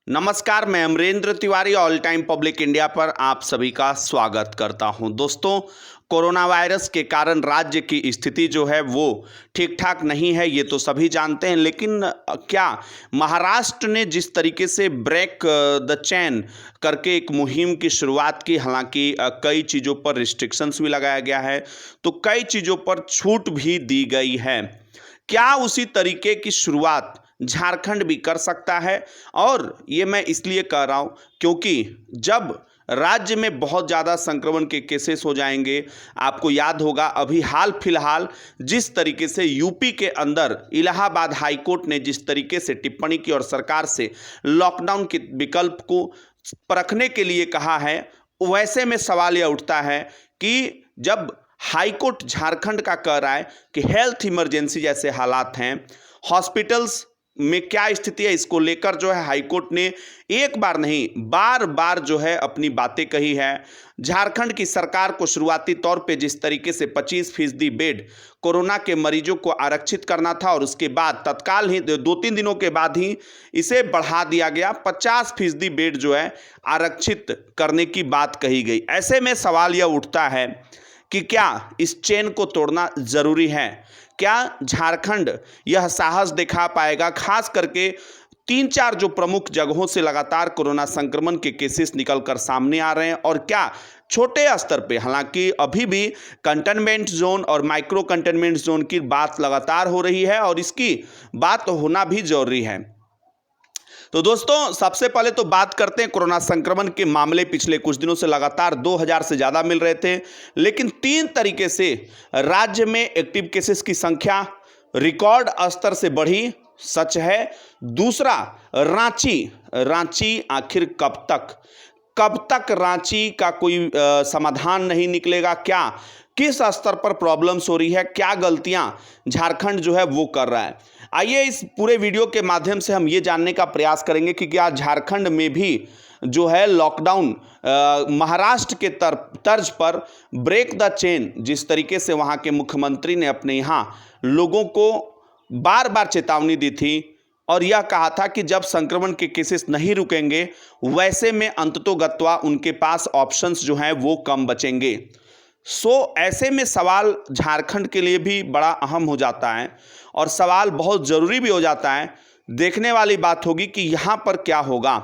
नमस्कार, मैं Amrendra Tiwari All Time Public India पर आप सभी का स्वागत करता हूं। दोस्तों, कोरोना वायरस के कारण राज्य की स्थिति जो है वो ठीक ठाक नहीं है, ये तो सभी जानते हैं। लेकिन क्या महाराष्ट्र ने जिस तरीके से ब्रेक द चेन करके एक मुहिम की शुरुआत की, हालांकि कई चीज़ों पर रिस्ट्रिक्शंस भी लगाया गया है, तो कई चीज़ों पर छूट भी दी गई है। क्या उसी तरीके की शुरुआत झारखंड भी कर सकता है? और ये मैं इसलिए कह रहा हूँ क्योंकि जब राज्य में बहुत ज़्यादा संक्रमण के केसेस हो जाएंगे, आपको याद होगा अभी हाल फिलहाल जिस तरीके से यूपी के अंदर इलाहाबाद हाई कोर्ट ने जिस तरीके से टिप्पणी की और सरकार से लॉकडाउन के विकल्प को परखने के लिए कहा है, वैसे में सवाल यह उठता है कि जब हाईकोर्ट झारखंड का कह रहा है कि हेल्थ इमरजेंसी जैसे हालात हैं, हॉस्पिटल्स में क्या स्थिति है, इसको लेकर जो है हाईकोर्ट ने एक बार नहीं बार बार जो है अपनी बातें कही है। झारखंड की सरकार को शुरुआती तौर पे जिस तरीके से 25% बेड कोरोना के मरीजों को आरक्षित करना था और उसके बाद तत्काल ही 2-3 दिनों के बाद ही इसे बढ़ा दिया गया, 50% बेड जो है आरक्षित करने की बात कही गई। ऐसे में सवाल यह उठता है कि क्या इस चेन को तोड़ना जरूरी है? क्या झारखंड यह साहस दिखा पाएगा? खास करके 3-4 जो प्रमुख जगहों से लगातार कोरोना संक्रमण के केसेस निकलकर सामने आ रहे हैं, और क्या छोटे स्तर पे, हालांकि अभी भी कंटेनमेंट जोन और माइक्रो कंटेनमेंट जोन की बात लगातार हो रही है और इसकी बात होना भी जरूरी है। तो दोस्तों, सबसे पहले तो बात करते हैं कोरोना संक्रमण के मामले पिछले कुछ दिनों से लगातार 2000 से ज़्यादा मिल रहे थे, लेकिन 3 तरीके से राज्य में एक्टिव केसेस की संख्या रिकॉर्ड स्तर से बढ़ी, सच है। दूसरा, रांची आखिर कब तक रांची का कोई समाधान नहीं निकलेगा? क्या किस स्तर पर प्रॉब्लम्स हो रही है, क्या गलतियां झारखंड जो है वो कर रहा है? आइए इस पूरे वीडियो के माध्यम से हम ये जानने का प्रयास करेंगे कि क्या झारखंड में भी जो है लॉकडाउन महाराष्ट्र के तर्ज पर ब्रेक द चेन, जिस तरीके से वहाँ के मुख्यमंत्री ने अपने यहाँ लोगों को बार बार चेतावनी दी थी और यह कहा था कि जब संक्रमण के केसेस नहीं रुकेंगे, वैसे में अंततोगत्वा उनके पास ऑप्शंस जो हैं वो कम बचेंगे। ऐसे में सवाल झारखंड के लिए भी बड़ा अहम हो जाता है और सवाल बहुत ज़रूरी भी हो जाता है। देखने वाली बात होगी कि यहाँ पर क्या होगा।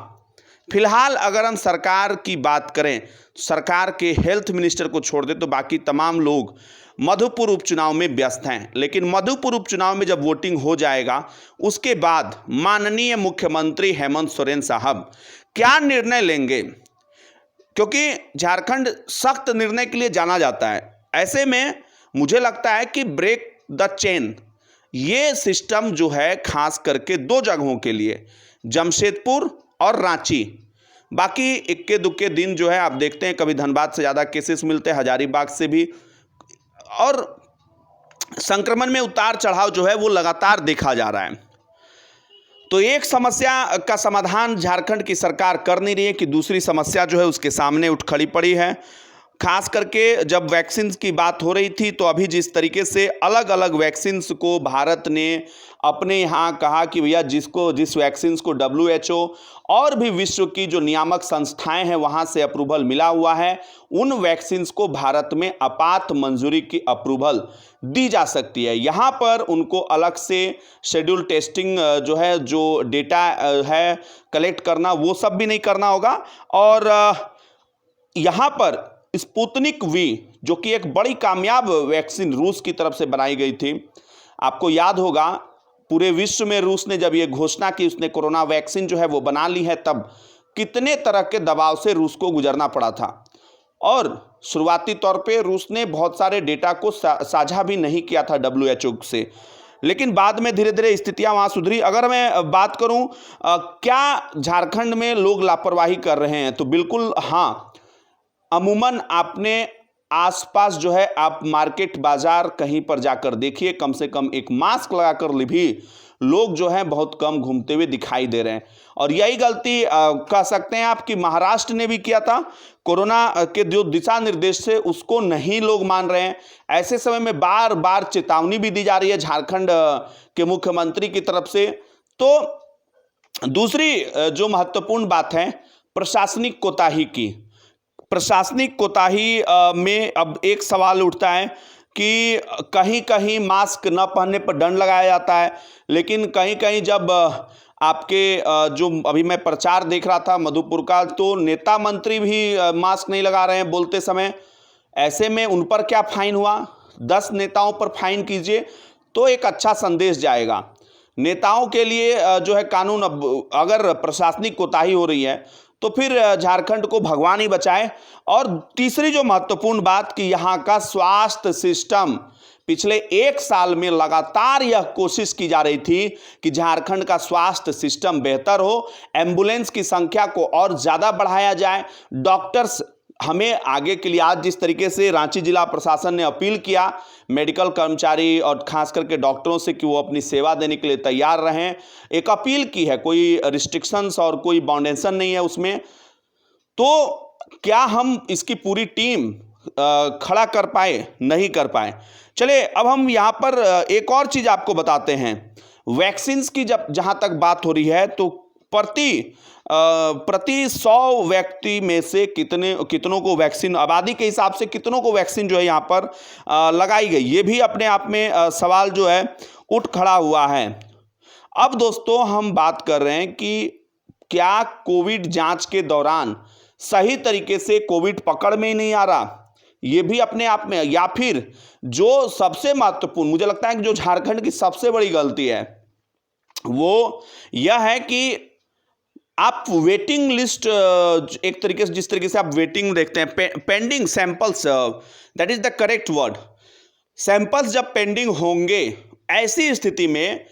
फिलहाल अगर हम सरकार की बात करें, सरकार के हेल्थ मिनिस्टर को छोड़ दें तो बाकी तमाम लोग मधुपुर उपचुनाव में व्यस्त हैं। लेकिन मधुपुर उपचुनाव में जब वोटिंग हो जाएगा, उसके बाद माननीय मुख्यमंत्री हेमंत सोरेन साहब क्या निर्णय लेंगे, क्योंकि झारखंड सख्त निर्णय के लिए जाना जाता है। ऐसे में मुझे लगता है कि ब्रेक द चेन ये सिस्टम जो है खास करके 2 जगहों के लिए, जमशेदपुर और रांची, बाकी इक्के दुक्के दिन जो है आप देखते हैं कभी धनबाद से ज़्यादा केसेस मिलते हैं, हजारीबाग से भी, और संक्रमण में उतार चढ़ाव जो है वो लगातार देखा जा रहा है। तो एक समस्या का समाधान झारखंड की सरकार कर नहीं रही है कि दूसरी समस्या जो है उसके सामने उठ खड़ी पड़ी है। खास करके जब वैक्सीन की बात हो रही थी तो अभी जिस तरीके से अलग अलग वैक्सीन्स को भारत ने अपने यहाँ कहा कि भैया जिस वैक्सीन्स को WHO और भी विश्व की जो नियामक संस्थाएं हैं वहाँ से अप्रूवल मिला हुआ है, उन वैक्सीन्स को भारत में आपात मंजूरी की अप्रूवल दी जा सकती है। यहाँ पर उनको अलग से शेड्यूल टेस्टिंग जो है, जो डेटा है कलेक्ट करना, वो सब भी नहीं करना होगा। और यहाँ पर स्पुतनिक वी, जो कि एक बड़ी कामयाब वैक्सीन रूस की तरफ से बनाई गई थी, आपको याद होगा पूरे विश्व में रूस ने जब ये घोषणा की उसने कोरोना वैक्सीन जो है वो बना ली है, तब कितने तरह के दबाव से रूस को गुजरना पड़ा था। और शुरुआती तौर पे रूस ने बहुत सारे डेटा को साझा भी नहीं किया था WHO से, लेकिन बाद में धीरे धीरे स्थितियां वहाँ सुधरी। अगर मैं बात करूं क्या झारखंड में लोग लापरवाही कर रहे हैं, तो बिल्कुल हाँ। अमूमन आपने आसपास जो है आप मार्केट बाजार कहीं पर जाकर देखिए, कम से कम एक मास्क लगाकर भी लोग जो हैं बहुत कम घूमते हुए दिखाई दे रहे हैं। और यही गलती कह सकते हैं आप कि महाराष्ट्र ने भी किया था। कोरोना के जो दिशा निर्देश थे उसको नहीं लोग मान रहे हैं। ऐसे समय में बार बार चेतावनी भी दी जा रही है झारखंड के मुख्यमंत्री की तरफ से। तो दूसरी जो महत्वपूर्ण बात है प्रशासनिक कोताही की। प्रशासनिक कोताही में अब एक सवाल उठता है कि कहीं कहीं मास्क न पहनने पर दंड लगाया जाता है, लेकिन कहीं कहीं जब आपके जो अभी मैं प्रचार देख रहा था मधुपुर का, तो नेता मंत्री भी मास्क नहीं लगा रहे हैं बोलते समय। ऐसे में उन पर क्या फाइन हुआ? 10 नेताओं पर फाइन कीजिए तो एक अच्छा संदेश जाएगा नेताओं के लिए। जो है कानून, अब अगर प्रशासनिक कोताही हो रही है तो फिर झारखंड को भगवान ही बचाए। और तीसरी जो महत्वपूर्ण बात कि यहाँ का स्वास्थ्य सिस्टम, पिछले 1 साल में लगातार यह कोशिश की जा रही थी कि झारखंड का स्वास्थ्य सिस्टम बेहतर हो, एम्बुलेंस की संख्या को और ज़्यादा बढ़ाया जाए, डॉक्टर्स हमें आगे के लिए, आज जिस तरीके से रांची जिला प्रशासन ने अपील किया मेडिकल कर्मचारी और खास करके डॉक्टरों से कि वो अपनी सेवा देने के लिए तैयार रहें, एक अपील की है, कोई रिस्ट्रिक्शंस और कोई बाउंडेशन नहीं है उसमें, तो क्या हम इसकी पूरी टीम खड़ा कर पाए? नहीं कर पाए। चलिए अब हम यहाँ पर एक और चीज़ आपको बताते हैं। वैक्सीन्स की जब जहाँ तक बात हो रही है तो प्रति 100 व्यक्ति में से कितनों को वैक्सीन, आबादी के हिसाब से कितनों को वैक्सीन जो है यहाँ पर लगाई गई, ये भी अपने आप में सवाल जो है उठ खड़ा हुआ है। अब दोस्तों हम बात कर रहे हैं कि क्या कोविड जांच के दौरान सही तरीके से कोविड पकड़ में ही नहीं आ रहा, ये भी अपने आप में, या फिर जो सबसे महत्वपूर्ण मुझे लगता है कि जो झारखंड की सबसे बड़ी गलती है वो यह है कि आप वेटिंग लिस्ट, एक तरीके से जिस तरीके से आप वेटिंग देखते हैं, pending samples, that is the correct word, samples जब पेंडिंग होंगे, ऐसी स्थिति में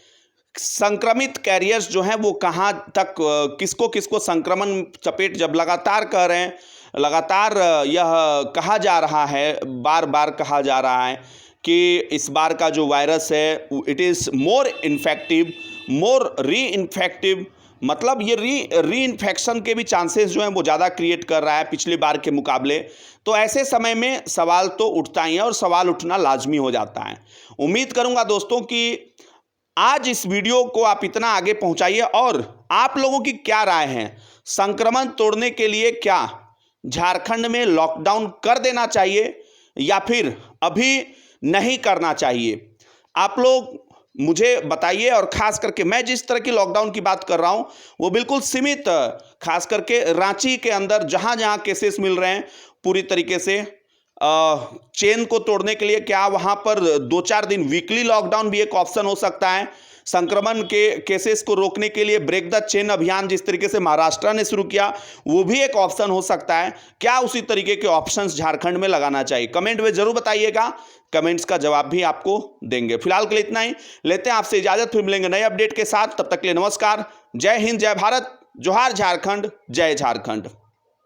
संक्रमित कैरियर्स जो हैं वो कहाँ तक, किसको किसको संक्रमण चपेट, जब लगातार कह रहे हैं, लगातार यह कहा जा रहा है, बार बार कहा जा रहा है कि इस बार का जो वायरस है इट इज़ मोर इन्फेक्टिव, मोर री इन्फेक्टिव, मतलब ये री इन्फेक्शन के भी चांसेस जो हैं वो ज़्यादा क्रिएट कर रहा है पिछली बार के मुकाबले। तो ऐसे समय में सवाल तो उठता ही है और सवाल उठना लाजमी हो जाता है। उम्मीद करूंगा दोस्तों कि आज इस वीडियो को आप इतना आगे पहुंचाइए, और आप लोगों की क्या राय है, संक्रमण तोड़ने के लिए क्या झारखंड में लॉकडाउन कर देना चाहिए या फिर अभी नहीं करना चाहिए? आप लोग मुझे बताइए। और खास करके मैं जिस तरह की लॉकडाउन की बात कर रहा हूं वो बिल्कुल सीमित, खास करके रांची के अंदर जहां जहां केसेस मिल रहे हैं, पूरी तरीके से चेन को तोड़ने के लिए क्या वहां पर 2-4 दिन वीकली लॉकडाउन भी एक ऑप्शन हो सकता है? संक्रमण के केसेस को रोकने के लिए ब्रेक द चेन अभियान जिस तरीके से महाराष्ट्र ने शुरू किया वो भी एक ऑप्शन हो सकता है। क्या उसी तरीके के ऑप्शंस झारखंड में लगाना चाहिए? कमेंट में जरूर बताइएगा, कमेंट्स का जवाब भी आपको देंगे। फिलहाल के लिए इतना ही, लेते हैं आपसे इजाजत, फिर मिलेंगे नए अपडेट के साथ। तब तक के लिए नमस्कार, जय हिंद, जय भारत, जोहार झारखंड, जय झारखंड।